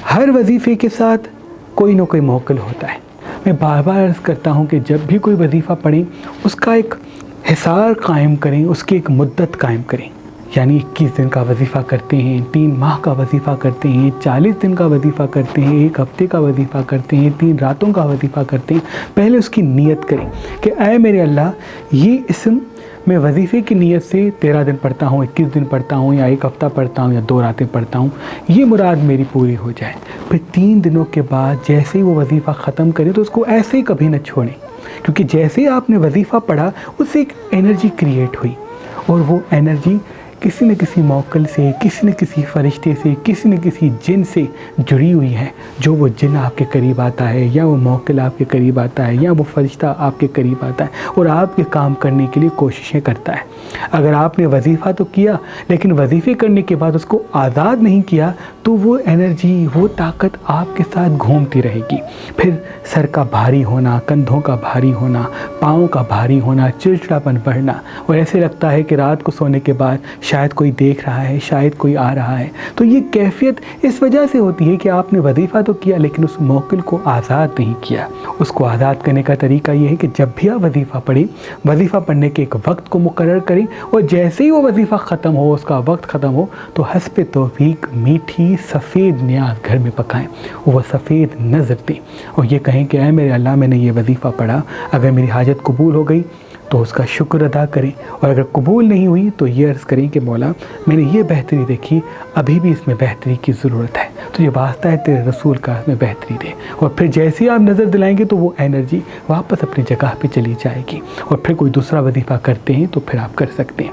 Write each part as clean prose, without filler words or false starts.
ہر وظیفے کے ساتھ کوئی نہ کوئی موکل ہوتا ہے. میں بار بار عرض کرتا ہوں کہ جب بھی کوئی وظیفہ پڑھیں اس کا ایک حصار قائم کریں، اس کی ایک مدت قائم کریں. یعنی 21 دن کا وظیفہ کرتے ہیں، 3 ماہ کا وظیفہ کرتے ہیں، 40 دن کا وظیفہ کرتے ہیں، 1 ہفتے کا وظیفہ کرتے ہیں، 3 راتوں کا وظیفہ کرتے ہیں. پہلے اس کی نیت کریں کہ اے میرے اللہ، یہ اسم میں وظیفے کی نیت سے 13 دن پڑھتا ہوں، 21 دن پڑھتا ہوں، یا 1 ہفتہ پڑھتا ہوں، یا 2 راتیں پڑھتا ہوں، یہ مراد میری پوری ہو جائے. پھر 3 دنوں کے بعد جیسے ہی وہ وظیفہ ختم کرے تو اس کو ایسے ہی کبھی نہ چھوڑیں، کیونکہ جیسے ہی آپ نے وظیفہ پڑھا اس سے ایک انرجی کریٹ ہوئی، اور وہ انرجی کسی نہ کسی موکل سے، کسی نہ کسی فرشتے سے، کسی نہ کسی جن سے جڑی ہوئی ہے. جو وہ جن آپ کے قریب آتا ہے، یا وہ موکل آپ کے قریب آتا ہے، یا وہ فرشتہ آپ کے قریب آتا ہے اور آپ کے کام کرنے کے لیے کوششیں کرتا ہے. اگر آپ نے وظیفہ تو کیا لیکن وظیفے کرنے کے بعد اس کو آزاد نہیں کیا تو وہ انرجی، وہ طاقت آپ کے ساتھ گھومتی رہے گی. پھر سر کا بھاری ہونا، کندھوں کا بھاری ہونا، پاؤں کا بھاری ہونا، چڑچڑاپن بڑھنا، اور ایسے لگتا ہے کہ رات کو سونے کے بعد شاید کوئی دیکھ رہا ہے، شاید کوئی آ رہا ہے. تو یہ کیفیت اس وجہ سے ہوتی ہے کہ آپ نے وظیفہ تو کیا لیکن اس موکل کو آزاد نہیں کیا. اس کو آزاد کرنے کا طریقہ یہ ہے کہ جب بھی آپ وظیفہ پڑھیں، وظیفہ پڑھنے کے ایک وقت کو مقرر کریں، اور جیسے ہی وہ وظیفہ ختم ہو، اس کا وقت ختم ہو، تو حسب توفیق میٹھی سفید نیاز گھر میں پکائیں، وہ سفید نظر دیں، اور یہ کہیں کہ اے میرے اللہ، میں نے یہ وظیفہ پڑھا، اگر میری حاجت قبول ہو گئی تو اس کا شکر ادا کریں، اور اگر قبول نہیں ہوئی تو یہ عرض کریں کہ مولا، میں نے یہ بہتری دیکھی، ابھی بھی اس میں بہتری کی ضرورت ہے، تو یہ واسطہ ہے تیرے رسول کا، اس میں بہتری دے. اور پھر جیسے ہی آپ نظر دلائیں گے تو وہ انرجی واپس اپنی جگہ پہ چلی جائے گی، اور پھر کوئی دوسرا وظیفہ کرتے ہیں تو پھر آپ کر سکتے ہیں.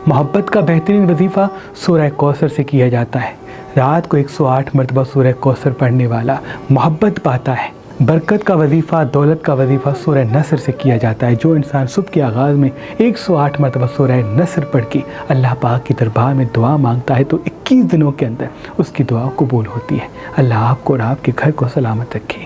محبت کا بہترین وظیفہ سورہ کوثر سے کیا جاتا ہے. رات کو 108 مرتبہ سورہ کوثر پڑھنے والا محبت پاتا ہے. برکت کا وظیفہ، دولت کا وظیفہ سورہ نصر سے کیا جاتا ہے. جو انسان صبح کے آغاز میں 108 مرتبہ سورہ نصر پڑھ کے اللہ پاک کی دربار میں دعا مانگتا ہے تو 21 دنوں کے اندر اس کی دعا قبول ہوتی ہے. اللہ آپ کو اور آپ کے گھر کو سلامت رکھے.